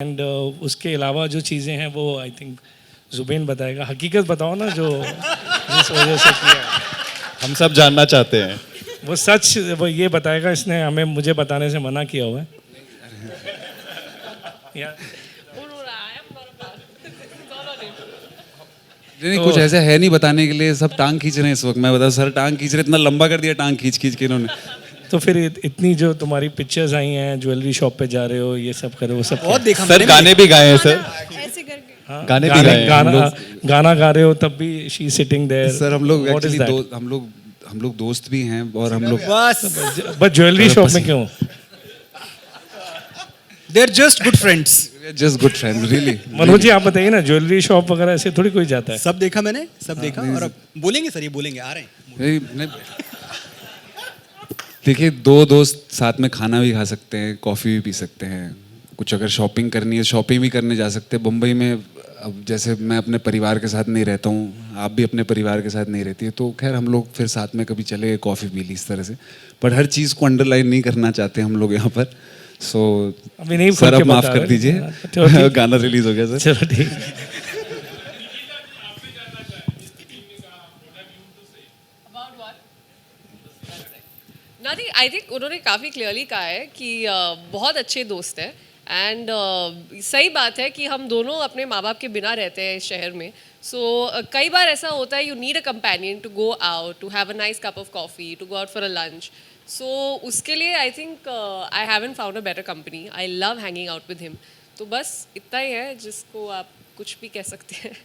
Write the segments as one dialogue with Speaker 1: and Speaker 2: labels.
Speaker 1: And उसके अलावा जो चीज़ें हैं वो आई थिंक जुबेन बताएगा। हकीकत बताओ ना जो जिस वजह से किया।
Speaker 2: हम सब जानना चाहते हैं।
Speaker 1: वो सच वो ये बताएगा, इसने हमें मुझे बताने से मना किया हुआ है। या
Speaker 3: नहीं कुछ ऐसा है नहीं बताने के लिए, सब टांग खींच रहे हैं इस वक्त। मैं बता सर टांग खींच रहे, इतना लंबा कर दिया टांग खींच खींच के इन्होंने।
Speaker 1: तो फिर इतनी जो तुम्हारी पिक्चर्स आई हैं, ज्वेलरी शॉप पे जा रहे हो, ये सब करे वो सब
Speaker 4: बहुत देखा
Speaker 2: सर गाने भी गाए हैं सर।
Speaker 5: ऐसे करके
Speaker 1: हाँ,
Speaker 2: गाने भी गाए हैं।
Speaker 1: गाना गा रहे हो तब भी शी सिटिंग देयर।
Speaker 3: सर हम लोग एक्चुअली हम लोग दोस्त भी हैं और हम लोग
Speaker 4: बस
Speaker 1: बस ज्वेलरी शॉप में क्यों?
Speaker 4: They are just good friends.
Speaker 3: Just good friend really.
Speaker 1: Manoj ji आप बताइए ना, ज्वेलरी शॉप वगैरह ऐसे थोड़ी कोई जाता है।
Speaker 4: सब देखा मैंने, सब देखा। और अब बोलेंगे सर, ये बोलेंगे, आ रहे हैं।
Speaker 3: देखिए दो दोस्त साथ में खाना भी खा सकते हैं, कॉफ़ी भी पी सकते हैं, कुछ अगर शॉपिंग करनी है शॉपिंग भी करने जा सकते हैं। मुंबई में अब जैसे मैं अपने परिवार के साथ नहीं रहता हूँ, आप भी अपने परिवार के साथ नहीं रहती है, तो खैर हम लोग फिर साथ में कभी चले गए, कॉफ़ी पी ली इस तरह से। बट हर चीज़ को अंडरलाइन नहीं करना चाहते हम लोग यहाँ पर। सो
Speaker 1: अभी नहीं
Speaker 3: सर
Speaker 1: खोल के
Speaker 3: अब माफ़
Speaker 1: बता
Speaker 3: कर
Speaker 1: रहे।
Speaker 3: दीजिए।
Speaker 1: चलो ठीक।
Speaker 3: गाना रिलीज हो गया सर।
Speaker 1: चलो ठीक है।
Speaker 5: नथिंग। आई थिंक उन्होंने काफ़ी क्लियरली कहा है कि बहुत अच्छे दोस्त हैं। एंड सही बात है कि हम दोनों अपने माँ बाप के बिना रहते हैं इस शहर में। सो कई बार ऐसा होता है, you need a companion to go out, to have a nice cup of coffee, to go out for a lunch. So उसके लिए I think I haven't found a better company. I love hanging out with him. तो बस इतना ही है जिसको आप कुछ भी कह सकते हैं।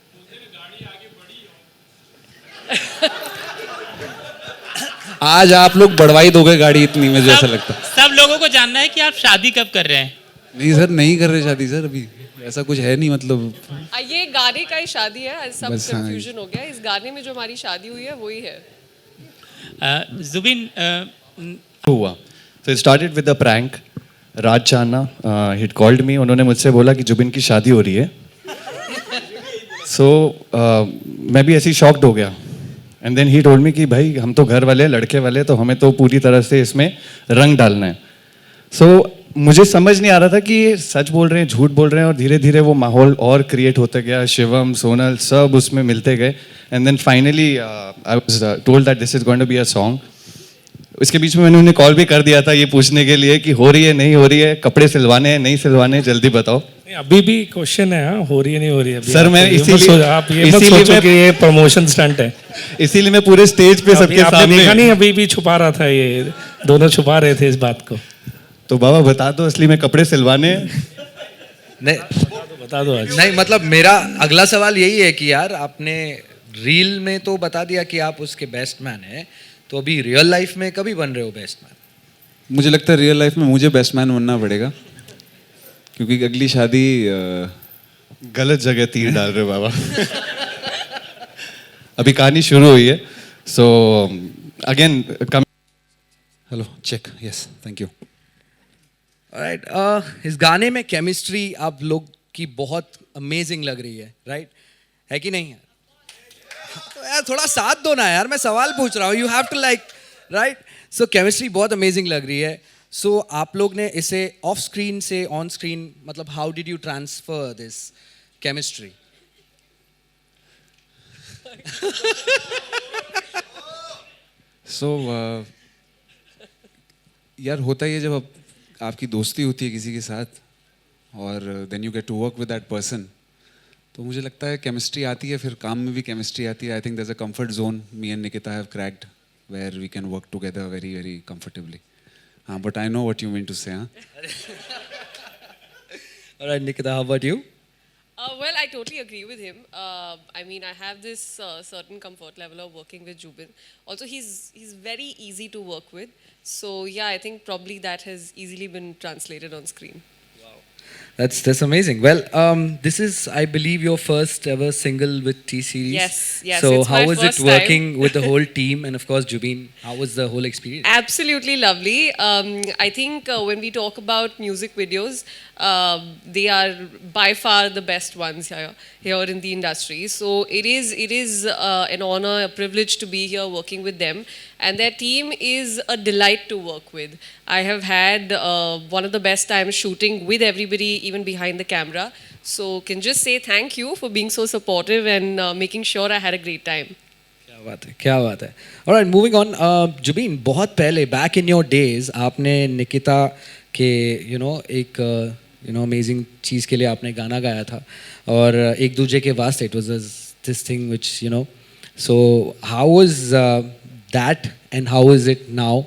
Speaker 3: आज आप लोग बढ़वाई दोगे गाड़ी इतनी, मुझे ऐसा लगता है।
Speaker 6: सब लोगों को जानना है कि आप शादी कब कर रहे हैं।
Speaker 3: नहीं सर नहीं कर रहे शादी सर, अभी ऐसा कुछ है नहीं मतलब।
Speaker 5: ये गाने का ही शादी है, सब
Speaker 3: बस हाँ।
Speaker 5: कंफ्यूजन हो गया। इस गाने में जो हमारी शादी हुई है वही है।
Speaker 6: जुबिन
Speaker 2: हुआ तो it started with a prank. Raj Channa hit called me, उन्होंने मुझसे बोला कि जुबिन की शादी हो रही है। सो मैं भी ऐसे ही शॉक्ड हो गया। And then he told me कि भाई हम तो घर वाले लड़के वाले, तो हमें तो पूरी तरह से इसमें रंग डालना है। सो मुझे समझ नहीं आ रहा था कि ये सच बोल रहे हैं झूठ बोल रहे हैं, और धीरे धीरे वो माहौल और क्रिएट होता गया। शिवम, सोनल सब उसमें मिलते गए। And then finally I was told that this is going to be a song. इसके बीच में मैंने उन्हें कॉल भी कर दिया था ये पूछने के लिए कि हो रही है नहीं हो रही है, कपड़े सिलवाने हैं नहीं सिलवाने, जल्दी बताओ।
Speaker 1: नहीं, अभी भी क्वेश्चन है। हाँ, हो रही है नहीं हो रही है अभी।
Speaker 2: सर, मैं
Speaker 1: आप ये मत सोचो कि ये प्रमोशन स्टंट है।
Speaker 2: इसीलिए मैं पूरे स्टेज पे सबके
Speaker 1: आपने
Speaker 2: सामने।
Speaker 1: देखा नहीं, अभी भी छुपा रहा था, ये दोनों छुपा रहे थे इस बात को।
Speaker 2: तो बाबा बता दो असली में कपड़े सिलवाने हैं।
Speaker 7: नहीं
Speaker 1: बता दो आज।
Speaker 7: नहीं, मतलब मेरा अगला सवाल यही है कि यार आपने रील में तो बता दिया कि आप उसके बेस्ट मैन हैं, तो अभी रियल लाइफ में कभी बन रहे हो बेस्ट मैन?
Speaker 3: मुझे लगता है रियल लाइफ में मुझे बेस्ट मैन बनना पड़ेगा, क्योंकि अगली शादी
Speaker 2: गलत जगह तीर डाल रहे हो बाबा। अभी कहानी शुरू हुई है। So again come.
Speaker 3: Hello check, yes thank you.
Speaker 7: Right, इस गाने में केमिस्ट्री आप लोग की बहुत अमेजिंग लग रही है कि नहीं? तो यार थोड़ा साथ दो ना यार, मैं सवाल पूछ रहा हूँ। You have to like, right? So chemistry बहुत अमेजिंग लग रही है। सो आप लोग ने इसे ऑफ स्क्रीन से ऑन स्क्रीन, मतलब how did you transfer this chemistry?
Speaker 3: So यार होता ही है जब आपकी दोस्ती होती है किसी के साथ और then you get to work with that person, तो मुझे लगता है केमिस्ट्री आती है, फिर काम में भी केमिस्ट्री आती है। I think there is a comfort zone me and Nikita have cracked where we can work together very very comfortably. हाँ, but I know what you mean to say. हाँ
Speaker 7: Alright, Nikita, how about you?
Speaker 5: Well, I totally agree with him. I mean, I have this certain comfort level of working with Jubin. Also, he's very easy to work with. So yeah, I think probably that has easily been translated on screen.
Speaker 7: That's amazing. Well, this is, I believe, your first ever single with T Series.
Speaker 5: Yes,
Speaker 7: So
Speaker 5: it's
Speaker 7: how
Speaker 5: my
Speaker 7: was it
Speaker 5: first
Speaker 7: working
Speaker 5: time.
Speaker 7: with the whole team and of course Jubin? How was the whole experience?
Speaker 5: Absolutely lovely. I think when we talk about music videos, they are by far the best ones here in the industry. So it is an honor, a privilege to be here working with them, and their team is a delight to work with. I have had one of the best times shooting with everybody, even behind the camera. So can just say thank you for being so supportive and making sure I had a great time.
Speaker 7: क्या बात है, क्या बात है. Alright, moving on. Jubin, बहुत पहले back in your days आपने निकिता के एक अमेजिंग चीज़ के लिए आपने गाना गाया था और एक दूसरे के वास्ते. It was this thing which so how was that and how is it now,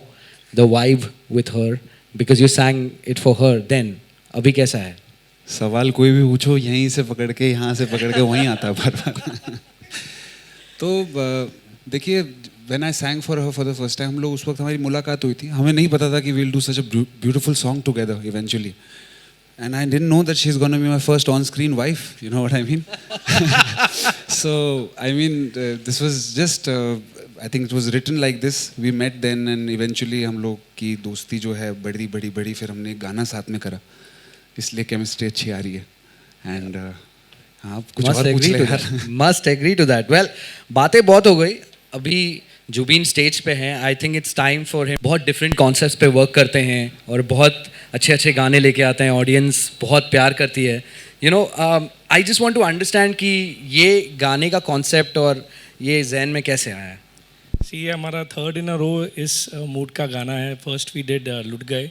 Speaker 7: the vibe with her, because you sang it for her then. अभी कैसा है?
Speaker 3: सवाल कोई भी पूछो यहीं से पकड़ के यहाँ से पकड़ के वहीं आता है बार बार. तो देखिए, when I सैंग for her for the first time, हम लोग उस वक्त हमारी मुलाकात हुई थी. हमें नहीं पता था कि we'll do such a beautiful song together eventually. And I didn't know that she's going to be my first on-screen wife. You know what I mean? So, I mean, this was just, I think it was written like this. We met then and eventually हम लोग की दोस्ती जो है बड़ी, फिर हमने एक गाना साथ में करा. इसलिए केमिस्ट्री अच्छी आ रही है. And हाँ, कुछ और पूछ ले यार.
Speaker 7: Must agree to that. Well, बातें बहुत हो गई. अभी जुबीन स्टेज पे हैं. I think it's time for him. बहुत डिफरेंट कॉन्सेप्ट्स पे वर्क करते हैं और बहुत अच्छे गाने लेके आते हैं. ऑडियंस बहुत प्यार करती है. I just want to understand कि ये गाने का कॉन्सेप्ट और ये जहन में कैसे आया है.
Speaker 1: सी ये हमारा थर्ड इन अ रो इस मूड का गाना है. फर्स्ट वी डिड लुट गए,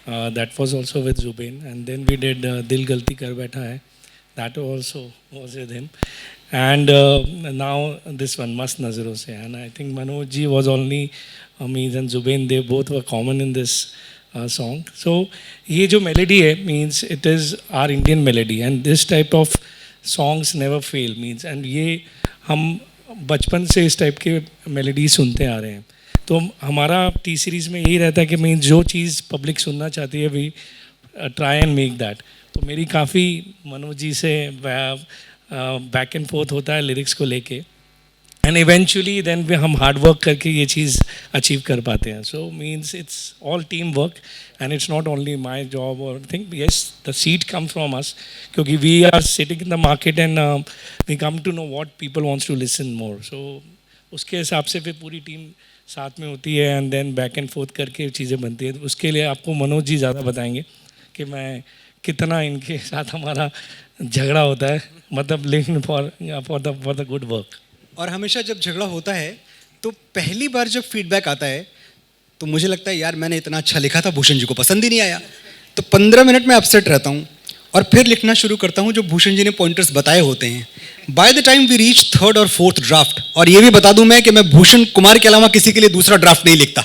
Speaker 1: that was also with Zubeen, and then we did दिल गलती कर बैठा है, that also was with him. And now this one, Mast Nazaron Se, and I think Manoj ji was only me and Zubain, they both were common in this song. So ये जो melody है means it is our Indian melody, and this type of songs never fail means, and ये हम बचपन से इस type के melody सुनते आ रहे हैं. तो हमारा टी सीरीज़ में यही रहता है कि मीन्स जो चीज़ पब्लिक सुनना चाहती है we try and make that. तो मेरी काफ़ी मनोज जी से बैक एंड फोर्थ होता है लिरिक्स को लेके, एंड इवेंचुअली देन हम हार्ड वर्क करके ये चीज़ अचीव कर पाते हैं. So means it's all team work and it's not only my job और think yes the seat come from us, क्योंकि we are sitting in the market and we come to know what people wants to listen more. So उसके हिसाब से फिर पूरी team साथ में होती है and then back and forth करके चीज़ें बनती है. उसके लिए आपको मनोज जी ज़्यादा बताएंगे कि मैं कितना इनके साथ हमारा झगड़ा होता है, मतलब लेकिन फॉर द गुड वर्क.
Speaker 4: और हमेशा जब झगड़ा होता है तो पहली बार जब फीडबैक आता है तो मुझे लगता है यार मैंने इतना अच्छा लिखा था, भूषण जी को पसंद ही नहीं आया. तो 15 मिनट में अपसेट रहता हूँ और फिर लिखना शुरू करता हूँ जो भूषण जी ने पॉइंटर्स बताए होते हैं. By the time we reach third और फोर्थ ड्राफ्ट, और ये भी बता दूं मैं कि मैं भूषण कुमार के अलावा किसी के लिए दूसरा ड्राफ्ट नहीं लिखता.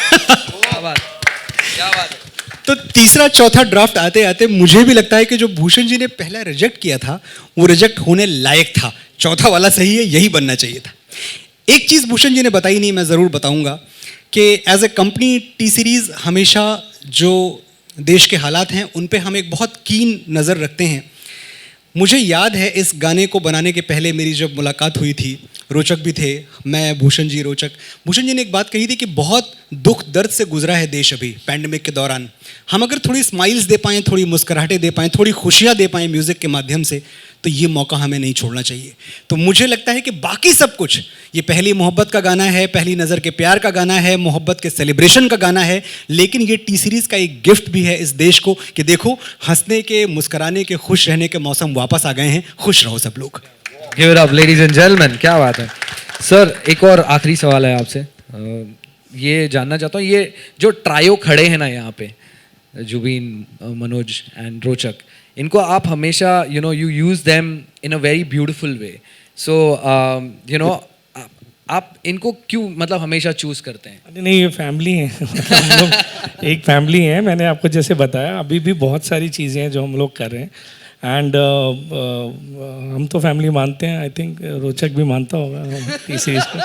Speaker 7: क्या बात है.
Speaker 4: तो तीसरा चौथा ड्राफ्ट आते आते मुझे भी लगता है कि जो भूषण जी ने पहला रिजेक्ट किया था वो रिजेक्ट होने लायक था. चौथा वाला सही है, यही बनना चाहिए था. एक चीज़ भूषण जी ने बताई नहीं, मैं ज़रूर बताऊंगा कि as a company T Series हमेशा जो देश के हालात हैं उन पे हम एक बहुत कीन नज़र रखते हैं. मुझे याद है इस गाने को बनाने के पहले मेरी जब मुलाकात हुई थी, रोचक भी थे, मैं, भूषण जी, रोचक. भूषण जी ने एक बात कही थी कि बहुत दुख दर्द से गुजरा है देश अभी पैंडेमिक के दौरान. हम अगर थोड़ी स्माइल्स दे पाएँ, थोड़ी मुस्कुराहटें दे पाएँ, थोड़ी खुशियाँ दे पाएँ म्यूज़िक के माध्यम से, तो ये मौका हमें नहीं छोड़ना चाहिए. तो मुझे लगता है कि बाकी सब कुछ, ये पहली मोहब्बत का गाना है, पहली नज़र के प्यार का गाना है, मोहब्बत के सेलिब्रेशन का गाना है, लेकिन ये टी सीरीज़ का एक गिफ्ट भी है इस देश को कि देखो हंसने के, मुस्कुराने के, खुश रहने के मौसम वापस आ गए हैं. खुश रहो सब लोग.
Speaker 7: Give it up ladies and gentleman. क्या बात है. सर, एक और आखिरी सवाल है आपसे. ये जानना चाहता हूँ, ये जो ट्रायो खड़े हैं ना यहाँ पे, जुबीन, मनोज एंड रोचक, इनको आप हमेशा you use them in a very beautiful way. So आप इनको क्यों मतलब हमेशा चूज करते हैं?
Speaker 1: अरे नहीं, ये फैमिली है. हम लोग एक फैमिली है. मैंने आपको जैसे बताया, अभी भी बहुत सारी चीज़ें हैं जो हम लोग कर रहे हैं एंड हम तो फैमिली मानते हैं. आई थिंक रोचक भी मानता होगा टी सीरीज़ को.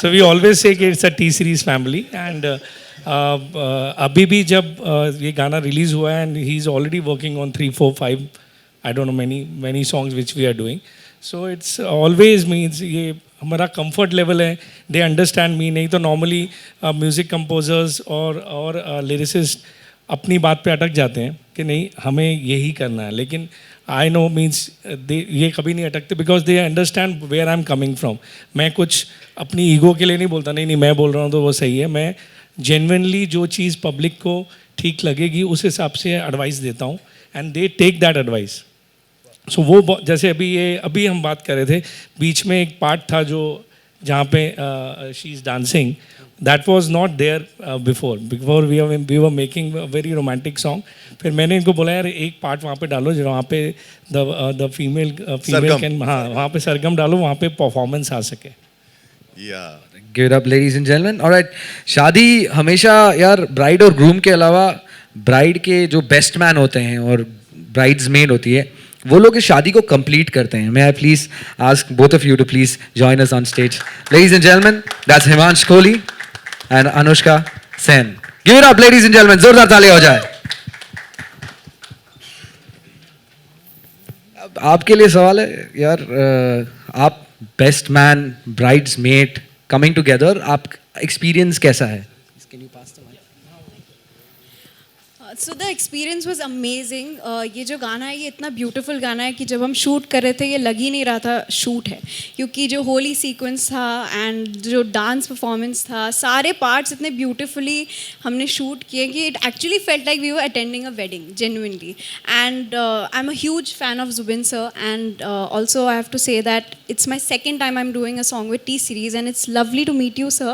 Speaker 1: सो वी ऑलवेज से कि it's a T Series family. And अभी भी जब ये गाना रिलीज़ हुआ है and he is already working on 3, 4, 5 I don't know many songs which we are doing. So it's always means ये हमारा कंफर्ट लेवल है. They understand me. नहीं तो नॉर्मली म्यूज़िक कंपोजर्स और लिरिसिस्ट अपनी बात पे अटक जाते हैं कि नहीं हमें यही करना है, लेकिन आई नो मीन्स ये कभी नहीं अटकते because they understand where I am coming from. मैं कुछ अपनी ईगो के लिए नहीं बोलता, नहीं मैं बोल रहा हूँ तो वो सही है. मैं जेन्युइनली जो चीज़ पब्लिक को ठीक लगेगी उस हिसाब से एडवाइस देता हूँ and they take that advice. So वो जैसे अभी हम बात कर रहे थे, बीच में एक पार्ट था जो जहाँ पे she is dancing, that was not there before we were making very romantic song. फिर मैंने इनको बोला यार एक पार्ट वहाँ पे डालो जहाँ पे द फीमेल कैन, हाँ वहाँ पे सरगम डालो, वहाँ पे परफॉर्मेंस आ सके.
Speaker 7: Give it up, ladies and gentlemen. All right. शादी हमेशा यार ब्राइड और ग्रूम के अलावा ब्राइड के जो बेस्ट मैन होते हैं और ब्राइड्स मेड होती है, वो लोग इस शादी को कंप्लीट करते हैं. May I please ask both of you to please join us on stage. Ladies and gentlemen, that's Himansh Kohli and Anushka Sen. Give it up, ladies and gentlemen. जोरदार ताली हो जाए. अब आपके लिए सवाल है यार, आप best man, bridesmaid coming together, आप एक्सपीरियंस कैसा है?
Speaker 8: So the experience was amazing. ये जो गाना है ये इतना ब्यूटीफुल गाना है कि जब हम शूट कर रहे थे ये लग ही नहीं रहा था शूट है, क्योंकि जो होली सीक्वेंस था एंड जो डांस परफॉर्मेंस था, सारे पार्ट्स इतने ब्यूटीफुली हमने शूट किए कि it actually felt like we were attending a wedding genuinely. And I am a huge fan of Zubin sir and also I have to say that it's my second time I'm doing a song with T Series and it's lovely to meet you, sir.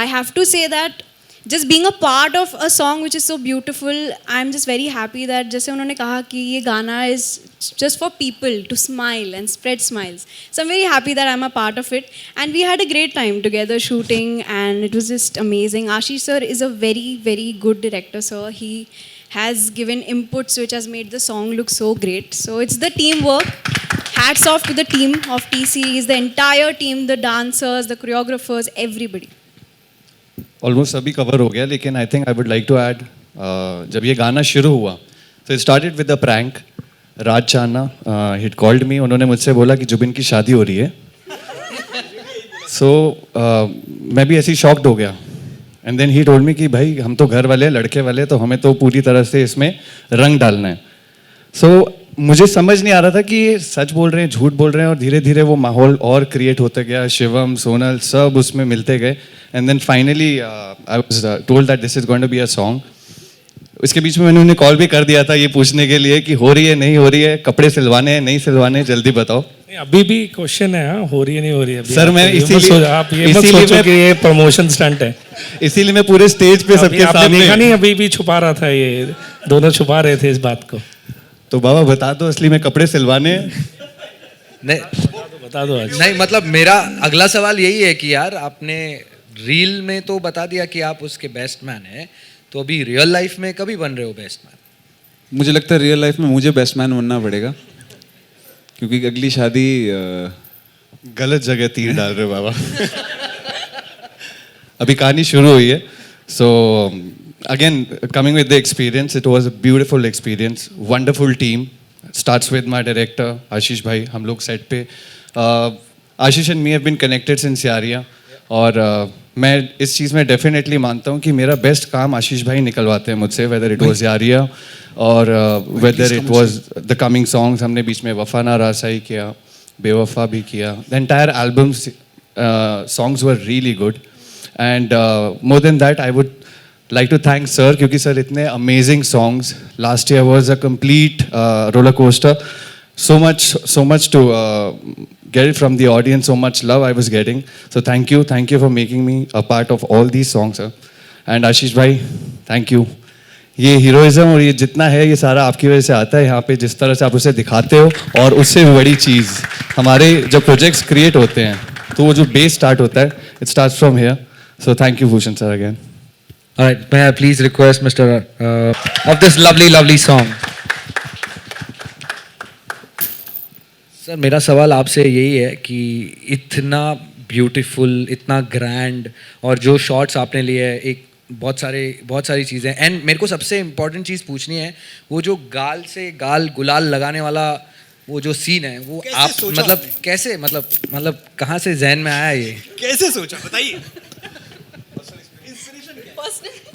Speaker 8: I have to say that just being a part of a song which is so beautiful, I'm just very happy that जैसे उन्होंने कहा कि ये गाना is just for people to smile and spread smiles. So I'm very happy that I'm a part of it and we had a great time together shooting and it was just amazing. Ashish sir is a very, very good director, sir. He has given inputs which has made the song look so great. So it's the teamwork. Hats off to the team of T Series, the entire team, the dancers, the choreographers, everybody.
Speaker 2: Almost सभी cover हो गया, लेकिन I think I would like to add, जब ये गाना शुरू हुआ तो it started with the prank. Raj Chana hit called me, उन्होंने मुझसे बोला कि जुबिन की शादी हो रही है. सो मैं भी ऐसे ही शॉक्ड हो गया. And then he told me कि भाई हम तो घर वाले लड़के वाले, तो हमें तो पूरी तरह से इसमें रंग डालना है. सो मुझे समझ नहीं आ रहा था कि ये सच बोल रहे हैं झूठ बोल रहे हैं, और धीरे धीरे वो माहौल और क्रिएट होता गया. शिवम, सोनल सब उसमें मिलते गए and then finally I was told that this is going to be a song. इसके बीच में मैंने उन्हें कॉल भी कर दिया था ये पूछने के लिए कि हो रही है नहीं हो रही है, कपड़े सिलवाने हैं नहीं सिलवाने हैं, जल्दी बताओ.
Speaker 1: अभी भी क्वेश्चन है, हाँ हो रही है नहीं हो रही है.
Speaker 2: सर मैं
Speaker 1: आप ये मत सोचो कि ये प्रमोशन स्टंट है,
Speaker 2: इसीलिए मैं पूरे स्टेज पे सबके सामने
Speaker 1: देखा नहीं, अभी भी छुपा रहा था, ये दोनों छुपा रहे थे इस बात को.
Speaker 2: तो बाबा बता दो असली में कपड़े सिलवाने हैं.
Speaker 7: नहीं
Speaker 1: बता दो आज.
Speaker 7: नहीं, मतलब मेरा अगला सवाल यही है कि यार आपने रील में तो बता दिया कि आप उसके बेस्ट मैन हैं, तो अभी रियल लाइफ में कभी बन रहे हो बेस्ट मैन?
Speaker 3: मुझे लगता है रियल लाइफ में मुझे बेस्ट मैन बनना पड़ेगा, क्योंकि अगली शादी
Speaker 2: गलत जगह तीर डाल रहे हो बाबा. अभी कहानी शुरू हुई है. सो again coming with the experience, it was a beautiful experience, wonderful team. Starts with my director आशीष भाई. हम लोग सेट पे Ashish and me have been connected since Yaariyan, और मैं इस चीज़ में डेफिनेटली मानता हूँ कि मेरा बेस्ट काम आशीष भाई निकलवाते हैं मुझसे, वेदर इट वाज यारिया और whether it was the coming songs. हमने बीच में वफा ना रासाई किया, बेवफा भी किया. The entire album songs were really good and more than that I would like to thank sir, क्योंकि sir इतने amazing songs. Last year was a complete roller coaster. So much to get it from the audience, so much love I was getting. So thank you for making me a part of all these songs, sir. And Ashish bhai, thank you. ये heroism और ये जितना है ये सारा आपकी वजह से आता है यहाँ पे, जिस तरह से आप उसे दिखाते हो. और उससे भी बड़ी चीज़, हमारे जब प्रोजेक्ट्स क्रिएट होते हैं तो वो जो बेस स्टार्ट होता है, it starts from here. So thank you Bhushan sir again.
Speaker 7: All right, may I please request Mr. Of this lovely song. Sir मेरा सवाल आपसे यही है कि इतना ब्यूटीफुल, इतना ग्रैंड, और जो शॉट्स आपने लिए हैं, एक बहुत सारी चीज़ें, एंड मेरे को सबसे इम्पोर्टेंट चीज़ पूछनी है, वो जो गाल से गाल गुलाल लगाने वाला वो जो सीन है, वो आप मतलब कैसे, मतलब कहाँ से जहन में आया ये?
Speaker 4: कैसे सोचा बताइए.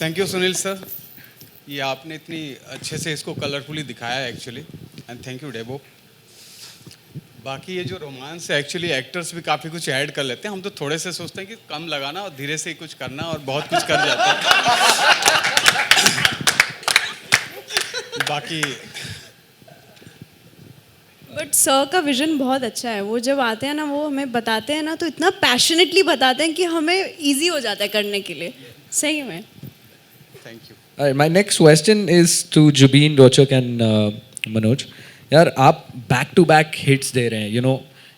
Speaker 9: थैंक यू सुनील सर, ये आपने इतनी अच्छे से इसको कलरफुली दिखाया है एक्चुअली, एंड थैंक यू डेबो. बाकी ये जो रोमांस है एक्चुअली एक्टर्स भी काफ़ी कुछ ऐड कर लेते हैं, हम तो थोड़े से सोचते हैं कि कम लगाना और धीरे से ही कुछ करना, और बहुत कुछ कर जाते हैं. बाकी
Speaker 8: बट सर का विजन बहुत अच्छा है. वो जब आते हैं ना, वो हमें बताते हैं ना, तो इतना पैशनेटली बताते हैं कि हमें इजी हो जाता है करने के लिए. सही में.
Speaker 9: Thank you.
Speaker 7: All right, my next question is to Jubin, Rochak and Manoj. यार आप बैक टू बैक हिट्स दे रहे हैं. यू नो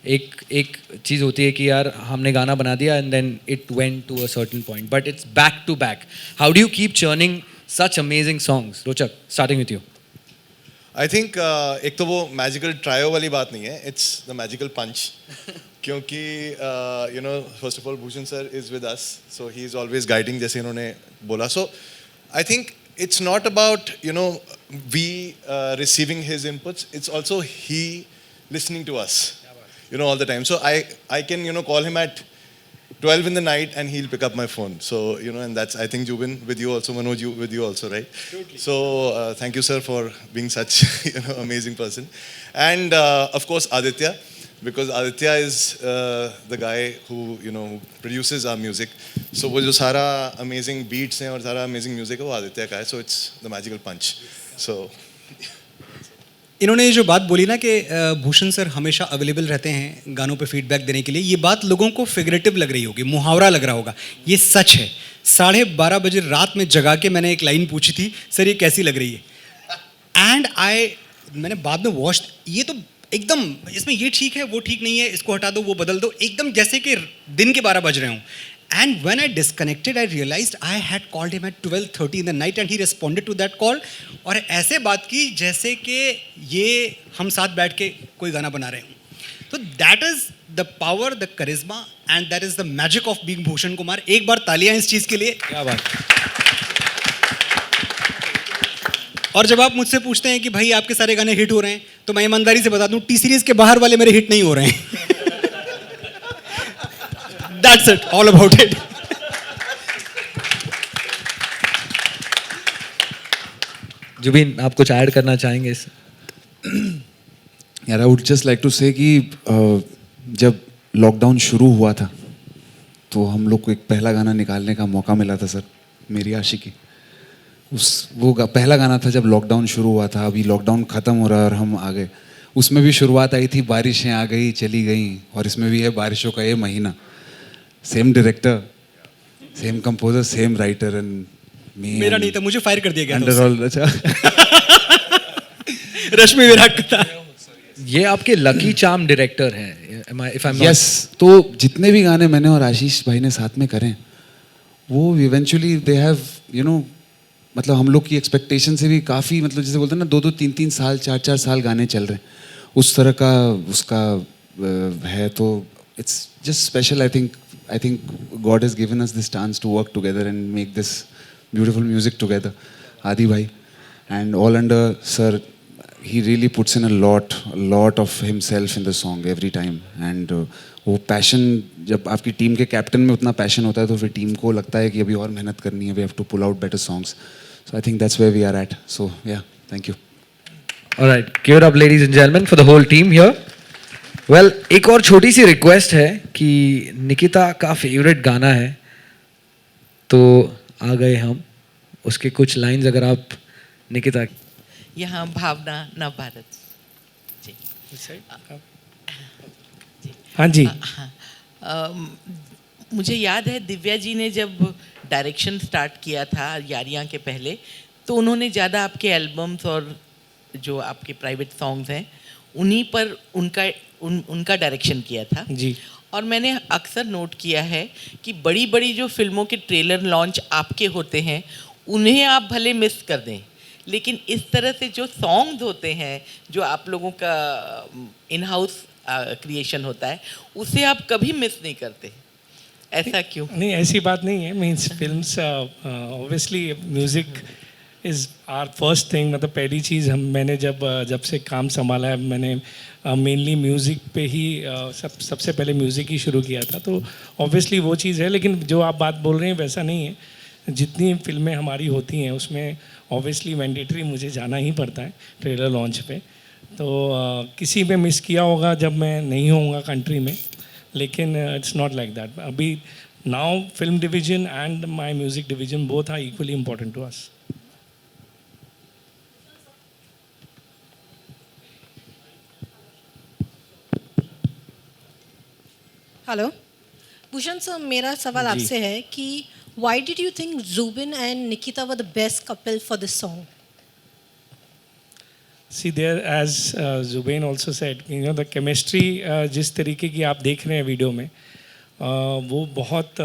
Speaker 7: एक चीज़ होती है कि यार हमने गाना बना दिया and then it went to a certain point, but it's back to back. How do you keep churning such amazing songs? Rochak, starting with you.
Speaker 10: I think एक तो वो मैजिकल ट्रायो वाली बात नहीं है, इट्स द मैजिकल पंच. क्योंकि you know first of all Bhushan sir is with us, so he is always guiding, जैसे इन्होंने बोला. So I think it's not about, you know, we receiving his inputs, it's also he listening to us, you know, all the time. So I can, you know, call him at 12 in the night and he'll pick up my phone. So, you know, and that's, I think, Jubin, with you also, Manoj, you, with you also, right? Totally. So thank you, sir, for being such, you know, amazing person. And of course Aditya, because Aditya is the guy who, you know, produces our music. So वो जो सारा amazing beats हैं और सारा amazing music है वो आदित्य का है. So it's the magical punch. So
Speaker 4: इन्होंने जो बात बोली ना कि भूषण सर हमेशा अवेलेबल रहते हैं गानों पे फीडबैक देने के लिए, ये बात लोगों को फिगरेटिव लग रही होगी, मुहावरा लग रहा होगा. ये सच है. 12:30 बजे रात में जगा के मैंने एक लाइन पूछी थी, सर ये कैसी लग रही है, एंड मैंने बाद में वॉच, ये तो एकदम इसमें ये ठीक है वो ठीक नहीं है, इसको हटा दो वो बदल दो, एकदम जैसे कि दिन के 12 बज रहे हों. And when I disconnected, I realized I had called him at 12:30 in the night and he responded to that call. और ऐसे बात की जैसे कि ये हम साथ बैठ के कोई गाना बना रहे हों. तो that is the power, the charisma and that is the magic of being Bhushan Kumar. एक बार तालियां इस चीज़ के लिए.
Speaker 7: क्या बात.
Speaker 4: और जब आप मुझसे पूछते हैं कि भाई आपके सारे गाने हिट हो रहे हैं, तो मैं ईमानदारी से बता दूं टी सीरीज के बाहर वाले मेरे हिट नहीं हो रहे हैं. That's it, all about it.
Speaker 7: Zubin, आप कुछ ऐड करना चाहेंगे इस?
Speaker 3: यार I would just like to say कि जब लॉकडाउन शुरू हुआ था तो हम लोग को एक पहला गाना निकालने का मौका मिला था सर, मेरी आशिकी. पहला गाना था जब लॉकडाउन शुरू हुआ था. अभी लॉकडाउन ख़त्म हो रहा है और हम आ गए. उसमें भी शुरुआत आई थी बारिशें आ गई चली गई, और इसमें भी है बारिशों का ये महीना. Same director, same composer, same writer and
Speaker 4: मेरा नहीं था, मुझे फायर कर दिया गया
Speaker 3: अंडर ऑल. अच्छा.
Speaker 4: रश्मि विराट था.
Speaker 7: ये आपके लकी चार्म डायरेक्टर हैं, इफ आई एम
Speaker 3: यस. तो जितने भी गाने मैंने और आशीष भाई ने साथ में करें, वो eventually they have, you know, मतलब हम लोग की एक्सपेक्टेशन से भी काफ़ी, मतलब जैसे बोलते हैं ना 2-2, 3-3 साल, 4-4 साल गाने चल रहे हैं, उस तरह का उसका है. तो it's just special. I think God has given us this chance to work together and make this beautiful music together. Adi भाई एंड ऑल अंडर sir, he really puts in a lot of himself in the song every time. And वो passion, जब आपकी team के captain में उतना passion होता है तो फिर टीम को लगता है कि अभी और मेहनत करनी है, we have to pull out better songs. So I think that's where we are at. So yeah, thank you.
Speaker 7: All right, give it up ladies and gentlemen for the whole team here. Well, एक और छोटी सी request है कि निकिता का favourite गाना है तो आ गए हम, उसके कुछ लाइंस अगर आप निकिता.
Speaker 11: यहाँ भावना न भारत. जी.
Speaker 1: हाँ जी.
Speaker 11: मुझे याद है दिव्या जी ने जब डायरेक्शन स्टार्ट किया था यारियाँ के पहले, तो उन्होंने ज़्यादा आपके एल्बम्स और जो आपके प्राइवेट सॉन्ग्स हैं उन्हीं पर उनका डायरेक्शन किया था
Speaker 1: जी.
Speaker 11: और मैंने अक्सर नोट किया है कि बड़ी बड़ी जो फिल्मों के ट्रेलर लॉन्च आपके होते हैं उन्हें आप भले मिस कर दें, लेकिन इस तरह से जो सॉन्ग्स होते हैं जो आप लोगों का इन हाउस क्रिएशन होता है उसे आप कभी मिस नहीं करते. ऐसा क्यों?
Speaker 1: नहीं, ऐसी बात नहीं है. Means films obviously music is our first thing. मतलब पहली चीज़ मैंने जब से काम संभाला है, मैंने मेनली म्यूज़िक पे ही सबसे पहले म्यूज़िक ही शुरू किया था. तो ऑब्वियसली वो चीज़ है, लेकिन जो आप बात बोल रहे हैं वैसा नहीं है. जितनी फिल्में हमारी होती हैं उसमें ऑब्वियसली मैंडेटरी मुझे जाना ही पड़ता है ट्रेलर लॉन्च पे. तो किसी में मिस किया होगा जब मैं नहीं होऊंगा कंट्री में, लेकिन इट्स नॉट लाइक दैट. अभी now film division and my music division both are equally important to us.
Speaker 12: Hello Bhushan sir, मेरा सवाल आपसे है कि why did you think Zubin and Nikita were the best couple for this song?
Speaker 1: See there, as Zubain also said, you know the chemistry जिस तरीके की आप देख रहे हैं वीडियो में, वो बहुत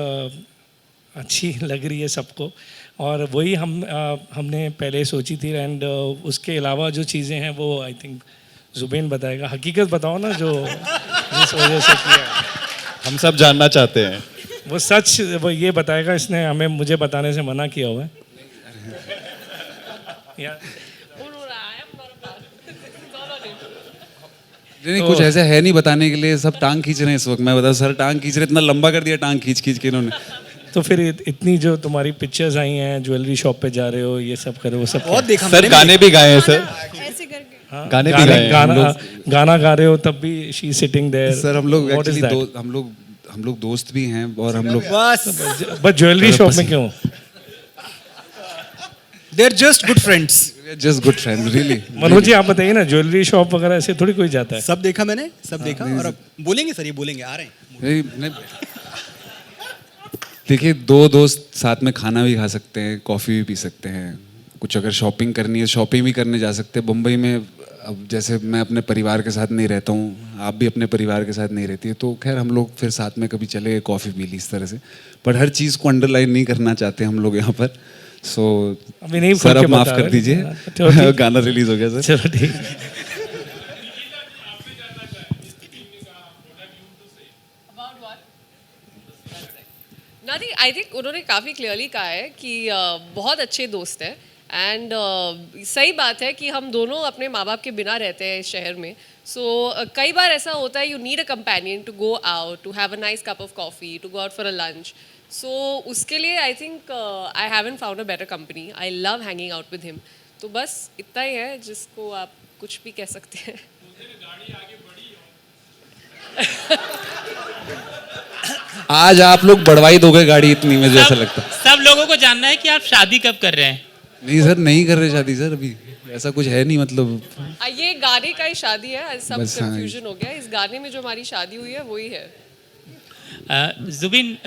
Speaker 1: अच्छी लग रही है सबको, और वही हमने पहले सोची थी। एंड उसके अलावा जो चीज़ें हैं वो आई थिंक जुबैन बताएगा। हकीकत बताओ ना, जो जिस वजह से किया है।
Speaker 2: हम सब जानना चाहते हैं।
Speaker 1: वो सच वो ये बताएगा, इसने हमें मुझे बताने से मना किया हुआ है। या
Speaker 3: नहीं, कुछ ऐसा है नहीं बताने के लिए, सब टांग खींच रहे हैं इस वक्त। मैं बताऊँ सर, टांग खींच रहे, इतना लंबा कर दिया टांग खींच खींच के इन्होंने।
Speaker 1: तो फिर इतनी जो तुम्हारी पिक्चर्स आई हैं, ज्वेलरी शॉप पे जा रहे हो, ये सब कर रहे हो, सब
Speaker 4: बहुत देखा
Speaker 2: सर गाने भी गाए हैं सर,
Speaker 8: ऐसे करके
Speaker 2: गाने भी गाए हैं।
Speaker 1: गाना गा रहे हो तब भी शी सिटिंग देयर।
Speaker 3: सर हम लोग एक्चुअली हम लोग दोस्त भी हैं, और हम लोग
Speaker 1: बस ज्वेलरी शॉप में क्यों?
Speaker 4: They are just good friends.
Speaker 3: Just good friend really.
Speaker 1: Manoj ji आप बताइए ना, ज्वेलरी शॉप वगैरह ऐसे थोड़ी कोई जाता है।
Speaker 4: सब देखा मैंने, सब देखा। और अब बोलेंगे सर, ये बोलेंगे, आ रहे हैं।
Speaker 3: नहीं, देखिए, दो दोस्त साथ में खाना भी खा सकते हैं, कॉफ़ी भी पी सकते हैं, कुछ अगर शॉपिंग करनी है शॉपिंग भी करने जा सकते हैं। मुंबई में अब जैसे मैं अपने परिवार के साथ नहीं रहता हूँ, आप भी अपने परिवार के साथ नहीं रहती है, तो खैर हम लोग फिर साथ में कभी चले गए, कॉफ़ी पी ली, इस तरह से। बट हर चीज़ को अंडरलाइन नहीं करना चाहते हम लोग यहाँ पर। सो
Speaker 1: अभी नहीं
Speaker 3: सर, अब माफ़ कर
Speaker 1: चलो
Speaker 3: दीजिए। गाना रिलीज हो गया सर।
Speaker 1: चलो ठीक।
Speaker 5: नहीं, आई थिंक उन्होंने काफ़ी क्लियरली कहा है कि बहुत अच्छे दोस्त हैं। एंड सही बात है कि हम दोनों अपने माँ बाप के बिना रहते हैं इस शहर में। सो कई बार ऐसा होता है, you need a companion to go out, to have a nice cup of coffee, to go out for a lunch. So उसके लिए I think I haven't found a better company. I love hanging out with him. तो बस इतना ही है जिसको आप कुछ भी कह सकते हैं।
Speaker 3: आज आप लोग बढ़वाई दोगे गाड़ी इतनी, मुझे ऐसा लगता है।
Speaker 6: सब लोगों को जानना है कि आप शादी कब कर रहे हैं?
Speaker 3: नहीं सर, नहीं कर रहे शादी सर, अभी ऐसा कुछ है नहीं, मतलब
Speaker 5: ये गाने का ही शादी है, सब
Speaker 3: बस, हाँ।
Speaker 5: कंफ्यूजन हो गया। इस गाने में जो हमारी शादी हुई है वही है।
Speaker 6: जुबिन,